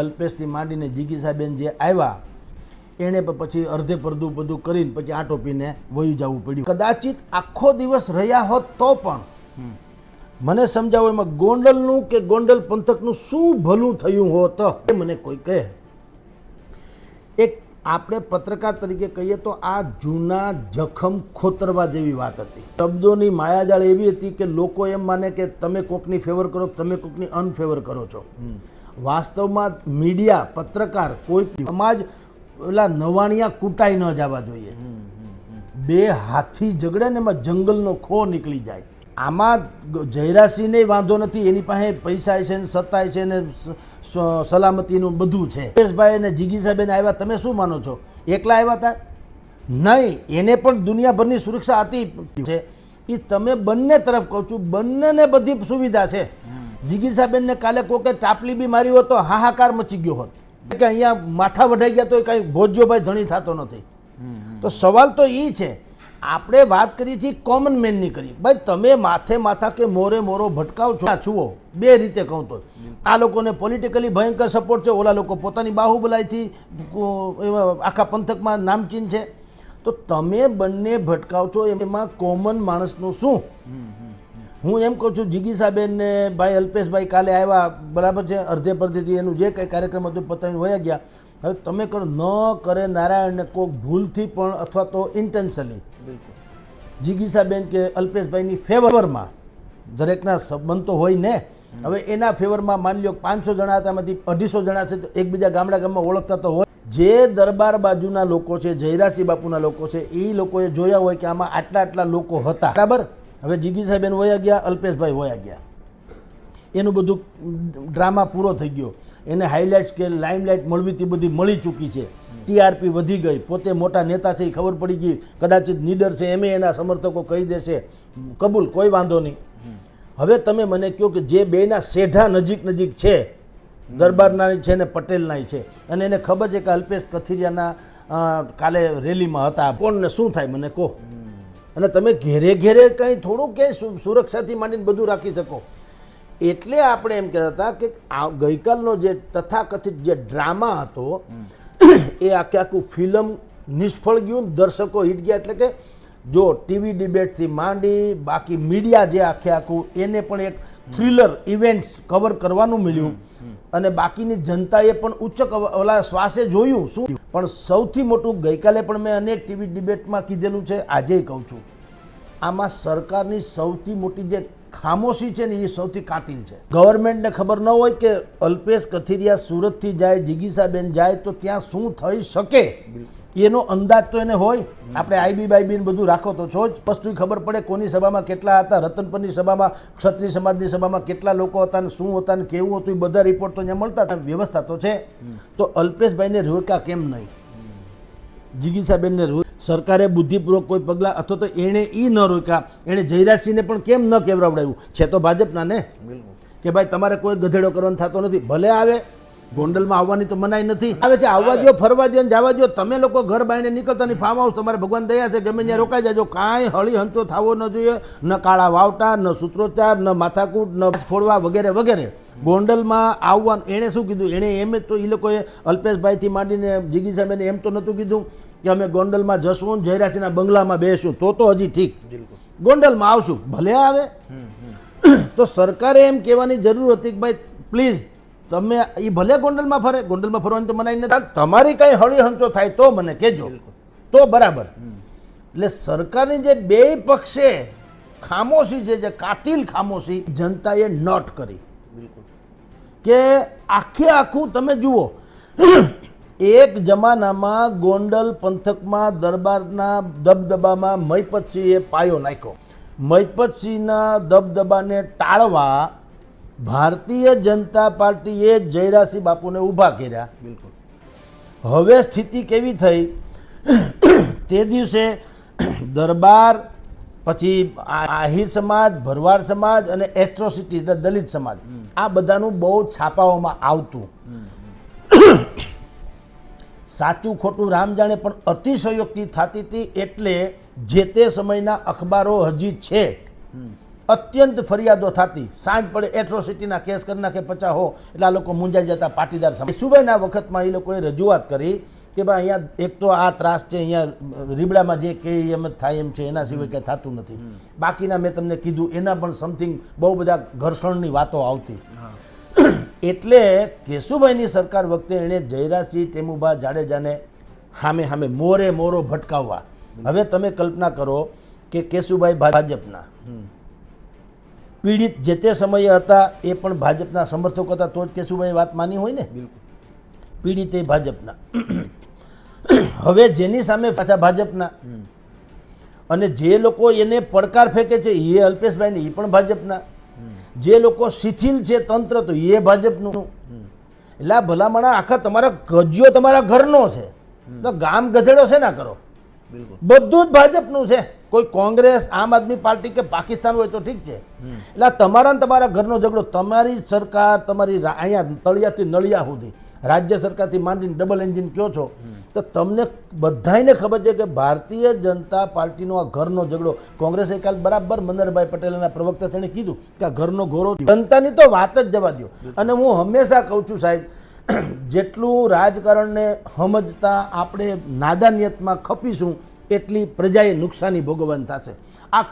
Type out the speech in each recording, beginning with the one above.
અલ્પેશથી માંડીને જીગીસાબેન જે આવ્યા એણે પછી અર્ધે પડધું બધું કરીને પછી આંટો પીને વયું જવું પડ્યું. કદાચિત આખો દિવસ રહ્યા હોત તો પણ મને સમજાવો એમાં ગોંડલનું કે ગોંડલ પંથકનું શું ભલું થયું હોત એ મને કોઈ કહે. એક આપણે પત્રકાર તરીકે કહીએ તો આ જૂના જખમ ખોતરવા જેવી વાત હતી. શબ્દોની માયાજાળ એવી હતી કે લોકો એમ માને કે તમે કોકની ફેવર કરો, તમે કોકની અનફેવર કરો છો. વાસ્તવમાં મીડિયા, પત્રકાર, કોઈ સમાજ ઓલા નવાણિયા કૂટાઈ ન જવા જોઈએ. બે હાથી ઝઘડે ને એમાં જંગલનો ખો નીકળી જાય. આમાં જયરાસિંહને વાંધો નથી, એની પાસે પૈસા છે ને સત્તા છે ને સલામતીનું બધું છે. સુરેશભાઈ અને જીગીસાબેન આવ્યા, તમે શું માનો છો એકલા આવ્યા હતા? નહીં, એને પણ દુનિયાભરની સુરક્ષા હતી છે. એ તમે બંને તરફ કહું છું, બંનેને બધી સુવિધા છે. જીગીસાબેનને કાલે કોકે ચાપલી બી મારી હોત તો હાહાકાર મચી ગયો હોત કે અહીંયા માથા વઢાઈ ગયા તો કાંઈ ભોજ્યોભાઈ ધણી થતો નથી. તો સવાલ તો એ છે, આપણે વાત કરીએ છીએ કોમન મેનની કરી. ભાઈ તમે માથે માથા કે મોરે મોરો ભટકાવ છો છુઓ. બે રીતે કહું તો આ લોકોને પોલિટિકલી ભયંકર સપોર્ટ છે, ઓલા લોકો પોતાની બાહુબલાઈથી આખા પંથકમાં નામચીન છે. તો તમે બંને ભટકાવ છો, એમાં કોમન માણસનું શું? હું એમ કહું છું જીગીસાબેન ને ભાઈ અલ્પેશભાઈ કાલે આવ્યા, બરાબર છે, અડધે પડધેથી એનું જે કંઈ કાર્યક્રમ હતું પતાવીને વયા ગયા. હવે તમે કરો ન કરે નારાયણને કોઈક ભૂલથી પણ અથવા તો ઇન્ટેન્શનલી જીગીસાબેન કે અલ્પેશભાઈની ફેવરમાં, દરેકના સંબંધ તો હોય ને, હવે એના ફેવરમાં માની લો 500 જણા હતા, એમાંથી 250 જણા છે તો એકબીજા ગામમાં ઓળખતા તો હોય. જે દરબાર બાજુના લોકો છે, જયરાસિંહ બાપુના લોકો છે, એ લોકોએ જોયા હોય કે આમાં આટલા લોકો હતા, બરાબર. હવે જીગીસાબેન વયા ગયા, અલ્પેશભાઈ વયા ગયા, એનું બધું ડ્રામા પૂરો થઈ ગયો. એને હાઇલાઇટ્સ કે લાઇમલાઇટ મળવી તે બધી મળી ચૂકી છે. ટીઆરપી વધી ગઈ, પોતે મોટા નેતા છે એ ખબર પડી ગઈ, કદાચિત નીડર છે એમે એના સમર્થકો કહી દેશે, કબૂલ, કોઈ વાંધો નહીં. હવે તમે મને કહો કે જે બેના સેઢા નજીક છે, દરબારના છે ને પટેલના છે, અને એને ખબર છે કે અલ્પેશ કથિરિયાના કાલે રેલીમાં હતા, કોણને શું થાય મને કહો. અને તમે ઘેરે કંઈ થોડું કે સુરક્ષાથી માંડીને બધું રાખી શકો. એટલે આપણે એમ કહેતા હતા કે આ ગઈકાલનો જે તથાકથિત જે ડ્રામા હતો એ આખું ફિલ્મ નિષ્ફળ ગયું, દર્શકો હિટ ગયા. એટલે કે જો ટીવી ડિબેટથી માંડી બાકી મીડિયા જે આખું એને પણ એક થ્રિલર ઇવેન્ટ્સ કવર કરવાનું મળ્યું, અને બાકીની જનતાએ પણ ઉચ્ચ ઓલા શ્વાસે જોયું શું. પણ સૌથી મોટું ગઈકાલે પણ મેં અનેક ટીવી ડિબેટમાં કીધેલું છે, આજે કહું છું, આમાં સરકારની સૌથી મોટી જે ખામોશી છે ને એ સૌથી કાતિલ છે. ગવર્મેન્ટને ખબર ન હોય કે અલ્પેશ કથિરિયા સુરતથી જાય, જીગીસાબેન જાય તો ત્યાં શું થઈ શકે, એનો અંદાજ તો એને હોય. આપણે આઈબી બાઈબી બધું રાખો તો છો જ, વસ્તુ ખબર પડે કોની સભામાં કેટલા હતા, રતનપરની સભામાં, ક્ષત્રિય સમાજની સભામાં કેટલા લોકો હતા ને શું હતા ને કેવું હતું, એ બધા રિપોર્ટ તો અહીંયા મળતા હતા. વ્યવસ્થા તો છે. તો અલ્પેશભાઈને રોક્યા કેમ નહીં? જીગીસાબેનને સરકારે બુદ્ધિપૂર્વક કોઈ પગલાં, અથવા તો એણે ન રોક્યા, એણે જયરાજસિંહને પણ કેમ ન કેવડાવડાવ્યું? છે તો ભાજપના ને કે ભાઈ તમારે કોઈ ગધેડો કરવાનો થતો નથી, ભલે આવે, ગોંડલમાં આવવાની તો મનાઈ નથી, આવે છે, આવવા દો, ફરવા દો, જવા દો. તમે લોકો ઘર બાઈને નીકળતા નહીં, ફાર્મ હાઉસ તમારે ભગવાન દયા છે, ગમે ત્યાં રોકાઈ જાજો. કાંઈ હળી હંચો થવો ન જોઈએ, ન કાળા વાવટા, ન સૂત્રોચ્ચાર, ન માથાકૂટ, ન ફોડવા વગેરે વગેરે. ગોંડલમાં આવવાનું એણે શું કીધું? એણે એમ જ તો એ લોકોએ અલ્પેશભાઈથી માંડીને જીગીસાબેને એમ તો નહોતું કીધું કે અમે ગોંડલમાં જશું, જયરાસિંહના બંગલામાં બેસું, તો હજી ઠીક, ગોંડલમાં આવશું, ભલે આવે. તો સરકારે એમ કહેવાની જરૂર હતી કે ભાઈ પ્લીઝ તમે એ ભલે ગોંડલમાં ફરે, ગોંડલમાં ફરવાની તો મનાઈ નથી, તમારી કઈ હળી હંચો થાય તો મને કહેજો, તો બરાબર. એટલે સરકારની જે બે પક્ષે ખામોશી છે, જે કાતિલ ખામોશી, જનતાએ નોટ કરી કે આખું તમે જુઓ, એક જમાનામાં ગોંડલ પંથકમાં દરબારના દબદબામાં મહિપતસિંહે પાયો નાખ્યો. મહિપતસિંહના દબદબાને ટાળવા ભારતીય જનતા પાર્ટીએ જયરાસિંહ બાપુને ઊભા કર્યા. હવે સ્થિતિ કેવી થઈ? તે દિવસે દરબાર, પછી આહિર સમાજ, ભરવાડ સમાજ અને એટ્રોસિટી એટલે દલિત સમાજ, આ બધાનું બહુ છાપાઓમાં આવતું. સાચું ખોટું રામ જાણે, પણ અતિશયોક્તિ થતી હતી. એટલે જે તે સમયના અખબારો હજી છે, અત્યંત ફરિયાદો થતી, સાંજ પડે એટ્રોસિટીના કેસ કરી નાખે 50 હો, એટલે આ લોકો મૂંઝાઈ જતા પાટીદાર સમાજ. કેશુભાઈના વખતમાં એ લોકોએ રજૂઆત કરી કે ભાઈ અહીંયા એક તો આ ત્રાસ છે, અહીંયા રીબડામાં જે કે એમ જ થાય એમ છે, એના સિવાય કંઈ થતું નથી. બાકીના મેં તમને કીધું એના પણ સમથિંગ બહુ બધા ઘર્ષણની વાતો આવતી. એટલે કેશુભાઈની સરકાર વખતે એણે જયરાજસિંહ ટેમુભા જાડેજાને સામે મોરે મોરો ભટકાવવા. હવે તમે કલ્પના કરો કે કેશુભાઈ ભાજપના પીડિત જે તે સમયે હતા, એ પણ ભાજપના સમર્થકો હતા, તો જ કેશુભાઈ વાત માની હોય ને. પીડિત એ ભાજપના, હવે જેની સામે પાછા ભાજપના, અને જે લોકો એને પડકાર ફેંકે છે એ અલ્પેશભાઈને, એ પણ ભાજપના. જે લોકો શિથિલ છે તંત્ર, તો એ ભાજપનું. એટલે આ ભલામણા આખા તમારા ગજિયો તમારા ઘરનો છે, તો ગામ ગધેડો છે ના કરો, બધું જ ભાજપનું છે. કોઈ કોંગ્રેસ, આમ આદમી પાર્ટી કે પાકિસ્તાન હોય તો ઠીક છે. એટલે તમારા ને તમારા ઘરનો ઝઘડો, તમારી સરકાર, તમારી અહીંયા તળિયાથી નળિયા સુધી, રાજ્ય સરકારથી માંડીને ડબલ એન્જિન કયો છો, તો તમને બધાને ખબર છે કે ભારતીય જનતા પાર્ટીનો આ ઘરનો ઝઘડો. કોંગ્રેસે કાલ બરાબર મનહરભાઈ પટેલના પ્રવક્તા તેણે કીધું કે આ ઘરનો ઘોરો, જનતાની તો વાત જ જવા દો. અને હું હંમેશા કહું છું સાહેબ, જેટલું રાજકારણને સમજતા આપણે નાદાનિયતમાં ખપીશું, એટલી પ્રજાએ નુકસાની ભોગવવાની થશે. આ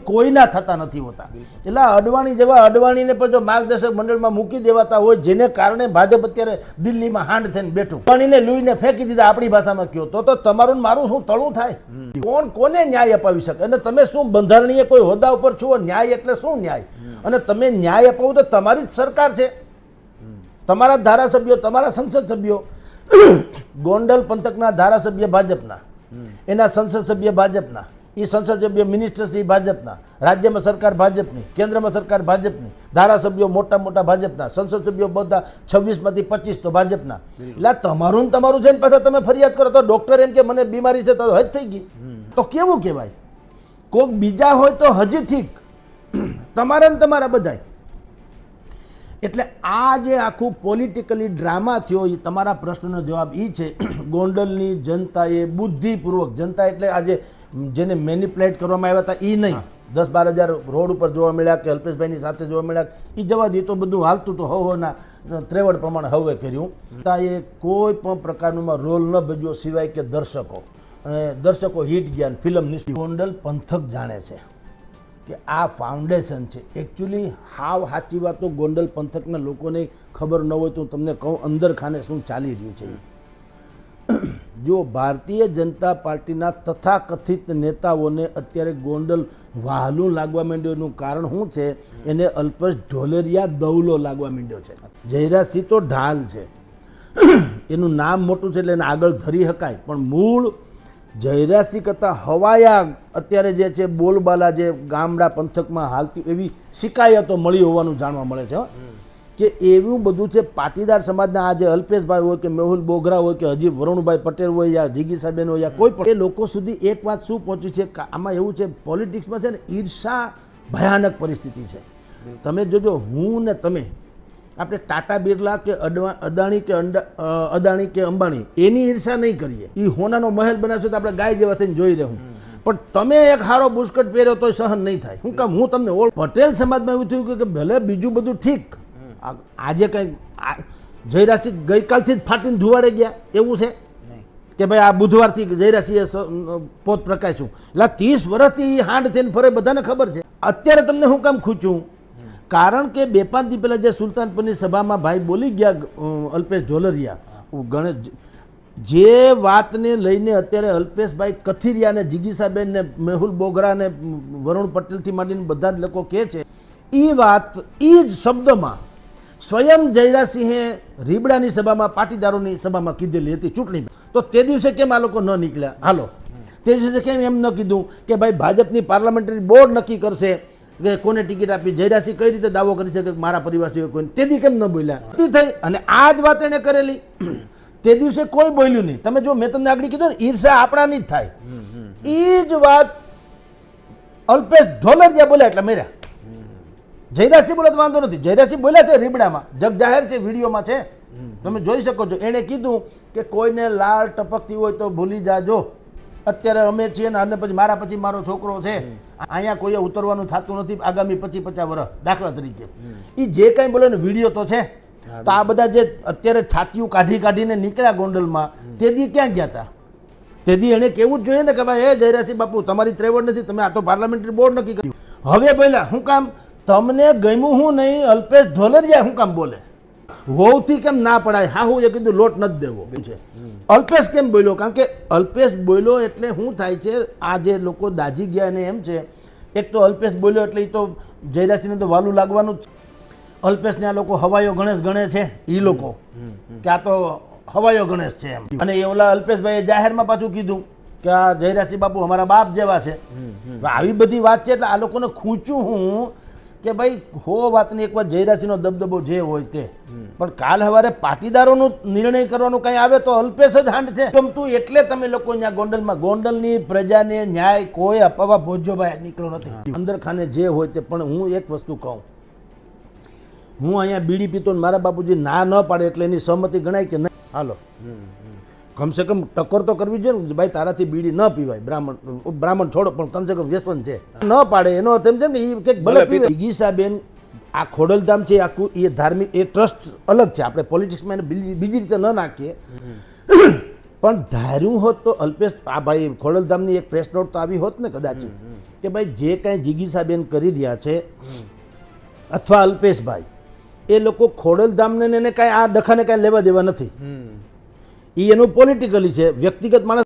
કોઈના થતા નથી હોતા. એટલે અડવાણી જેવા અડવાણીને પણ જો માર્ગદર્શક મંડળમાં મૂકી દેવાતા હોય, જેને કારણે ભાજપ અત્યારે દિલ્હીમાં હાંડ થઈને બેઠું, અડવાણીને લૂઈને ફેંકી દીધા આપણી ભાષામાં કહો તો તમારું ને મારું શું તળું થાય? કોને ન્યાય અપાવી શકે? અને તમે શું બંધારણીય કોઈ હોદ્દા ઉપર છો? ન્યાય એટલે શું ન્યાય? અને તમે ન્યાય અપાવો તો તમારી જ સરકાર છે, તમારા ધારાસભ્યો, તમારા સંસદ સભ્યો. ગોંડલ પંથકના ધારાસભ્ય ભાજપના, એના સંસદ સભ્ય ભાજપના, એ સંસદ સભ્ય મિનિસ્ટરશ્રી ભાજપના, રાજ્યમાં સરકાર ભાજપની, કેન્દ્રમાં સરકાર ભાજપની, ધારાસભ્યો મોટા મોટા ભાજપના, સંસદ સભ્યો બધા 26માંથી 25 તો ભાજપના. એટલે તમારું ને તમારું છે ને પાછા તમે ફરિયાદ કરો તો ડોક્ટર એમ કે મને બીમારી છે તો હજ થઈ ગઈ, તો કેવું કહેવાય? કોઈક બીજા હોય તો હજી ઠીક, તમારા ને તમારા બધાય. એટલે આ જે આખું પોલિટિકલી ડ્રામા થયો, એ તમારા પ્રશ્નનો જવાબ એ છે, ગોંડલની જનતાએ બુદ્ધિપૂર્વક, જનતા એટલે આજે જેને મેનિપ્યુલેટ કરવામાં આવ્યા હતા એ નહીં, 10-12 હજાર રોડ ઉપર જોવા મળ્યા કે અલ્પેશભાઈની સાથે જોવા મળ્યા, એ જવા દે, તો બધું હાલતું તો હવના ત્રેવડ પ્રમાણે હવે કર્યું. એ કોઈ પણ પ્રકારનો રોલ ન ભજ્યો સિવાય કે દર્શકો, અને દર્શકો હિટ ગયા, ફિલ્મ નિષ્ફળ. ગોંડલ પંથક જાણે છે કે આ ફાઉન્ડેશન છે. એકચ્યુઅલી હાવ સાચી વાત તો ગોંડલ પંથકના લોકોને ખબર ન હોય તો તમને કહું અંદર ખાને શું ચાલી રહ્યું છે. જો ભારતીય જનતા પાર્ટીના તથાકથિત નેતાઓને અત્યારે ગોંડલ વહાલું લાગવા માંડ્યું, કારણ શું છે? એને અલ્પેશ ઢોલેરિયા દવલો લાગવા માંડ્યો છે. જયરાજસિંહ તો ઢાલ છે, એનું નામ મોટું છે એટલે એને આગળ ધરી શકાય, પણ મૂળ જયરાજસિંહ કરતાં હવાયા અત્યારે જે છે બોલબાલા જે ગામડા પંથકમાં હાલતી એવી શિકાયતો મળી હોવાનું જાણવા મળે છે કે એવું બધું છે. પાટીદાર સમાજના આ જે અલ્પેશભાઈ હોય કે મેહુલ બોગરા હોય કે હજી વરુણભાઈ પટેલ હોય યા જીગીસાબેન હોય યા કોઈ પણ, એ લોકો સુધી એક વાત શું પહોંચી છે કે આમાં એવું છે, પોલિટિક્સમાં છે ને ઈર્ષા ભયાનક પરિસ્થિતિ છે. તમે જોજો, હું ને તમે, આપણે ટાટા બિરલા કે અદાણી કે અંબાણી એની ઈર્ષા નહીં કરીએ. એ હોનાનો મહેલ બનાવશે તો આપણે ગાય જેવા થઈને જોઈ રહું, પણ તમે એક હારો બુસ્કટ પહેર્યો તો સહન નહીં થાય. શું કામ? હું તમને પટેલ સમાજમાં એવું થયું કે ભલે બીજું બધું ઠીક, આજે કંઈ જયરાજસિંહ ગઈકાલથી જ ફાટીને ધુવાડે ગયા એવું છે કે ભાઈ આ બુધવારથી જયરાજસિંહ પોત પ્રકાશ્યું, એટલે 30 વર્ષથી હાંડ થઈને ફરે, બધાને ખબર છે. અત્યારે તમને હું કામ ખૂચ્યું? કારણ કે 2-5 દી પહેલાં જે સુલતાનપુરની સભામાં ભાઈ બોલી ગયા અલ્પેશ ઢોલરિયા, ગણેશ, જે વાતને લઈને અત્યારે અલ્પેશભાઈ કથિરિયા ને જીગીસાબેન ને મેહુલ બોગરા ને વરુણ પટેલથી માંડીને બધા જ લોકો કહે છે, એ વાત એ જ શબ્દમાં સ્વયં જયરાજસિંહે રીબડાની સભામાં, પાટીદારોની સભામાં કીધેલી હતી ચૂંટણી. તો તે દિવસે કેમ આ લોકો ન નીકળ્યા? હાલો, તે દિવસે કેમ એમ ન કીધું કે ભાઈ ભાજપની પાર્લામેન્ટરી બોર્ડ નક્કી કરશે કે કોને ટિકિટ આપી? જયરાજસિંહ કઈ રીતે દાવો કરી શકે કે મારા પરિવાર સિવાય કોઈ? તેથી કેમ ન બોલ્યા? થઈ અને આ જ વાત એને કરેલી. તે દિવસે કોઈ બોલ્યું નહીં. તમે જો, મેં તમને આગળ કીધું ને, ઈર્ષા આપણાની જ થાય. એ જ વાત અલ્પેશ ઢોલરિયા બોલ્યા એટલે મેર્યા. જયરાજસિંહ બોલે તો વાંધો નથી. જયરાજસિંહ બોલ્યા છે રીબડામાં, જગ જાહેર છે, વિડીયોમાં છે, તમે જોઈ શકો છો. એણે કીધું કે કોઈને લાળ ટપકતી હોય તો ભૂલી જાજો, અત્યારે અમે છીએ ને અને પછી મારા પછી મારો છોકરો છે, અહીંયા કોઈએ ઉતરવાનું થતું નથી આગામી 25-50 વર્ષ દાખલા તરીકે. એ જે કાંઈ બોલે ને વિડીયો તો છે. તો આ બધા જે અત્યારે છાતીઓ કાઢીને નીકળ્યા ગોંડલમાં, તેદી ક્યાં ગયા હતા? તેથી એણે કેવું જ જોઈએ ને કે ભાઈ એ જયરાજસિંહ બાપુ તમારી ત્રેવડ નથી, તમે આ તો પાર્લામેન્ટરી બોર્ડ નક્કી કર્યું. હવે બોલ્યા શું કામ? તમને ગમ્યું હું નહીં, અલ્પેશ ઢોલરિયા શું કામ બોલે? વહુથી કેમ ના પડાય? હા હું એ કીધું લોટ નથી દેવો છે. અલ્પેશ કેમ બોલ્યો? કારણ કે અલ્પેશ બોલ્યો એટલે શું થાય છે, આ જે લોકો દાજી ગયા એને એમ છે, એક તો અલ્પેશ બોલ્યો એટલે એ તો જયરાજસિંહને તો વાલું લાગવાનું જ. અલ્પેશને આ લોકો હવાયો ગણેશ ગણે છે, એ લોકો કે આ તો હવાયો ગણેશ છે એમ. અને એ ઓલા અલ્પેશભાઈએ જાહેરમાં પાછું કીધું કે આ જયરાજસિંહ બાપુ અમારા બાપ જેવા છે. આવી બધી વાત છે એટલે આ લોકોને ખૂંચું હું કે ભાઈ હો વાતની એક વાર જયરાજસિંહનો દબદબો જે હોય તે, પણ કાલ સવારે પાટીદારોનું નિર્ણય કરવાનું કંઈ આવે તો અલ્પેશ જ હાંડ છે ગમતું. એટલે તમે લોકો અહીંયા ગોંડલની પ્રજાને ન્યાય કોઈ અપાવવા ભોજોભાઈ નીકળ્યો નથી. અંદર ખાને જે હોય તે. પણ હું એક વસ્તુ કહું, હું અહીંયા બીડી પીતો ને મારા બાપુજી ના ન પાડે એટલે એની સહમતિ ગણાય કે નહીં? હાલો કમસે કમ ટક્કર તો કરવી જોઈએ ને ભાઈ, તારાથી બીડી ન પીવાય. બ્રાહ્મણ છોડો પણ કમસે કમ વ્યસન છે ન પાડે એનો અર્થ એમ છે ને એ કંઈક ભલે પીવે. જીગીસાબેન આ ખોડલધામ છે આખું, એ ધાર્મિક એ ટ્રસ્ટ અલગ છે, આપણે પોલિટિક્સમાં એને બીજી રીતે ન નાખીએ. પણ ધાર્યું હોત તો અલ્પેશ આ ભાઈ ખોડલધામની એક પ્રેસ નોટ તો આવી હોત ને કદાચ કે ભાઈ જે કાંઈ જીગીસાબેન કરી રહ્યા છે અથવા અલ્પેશભાઈ, એ લોકો ખોડલધામને એને કાંઈ આ ડખાને કાંઈ લેવા દેવા નથી. એ એનું પોલિટિકલી છે, વ્યક્તિગત માણસ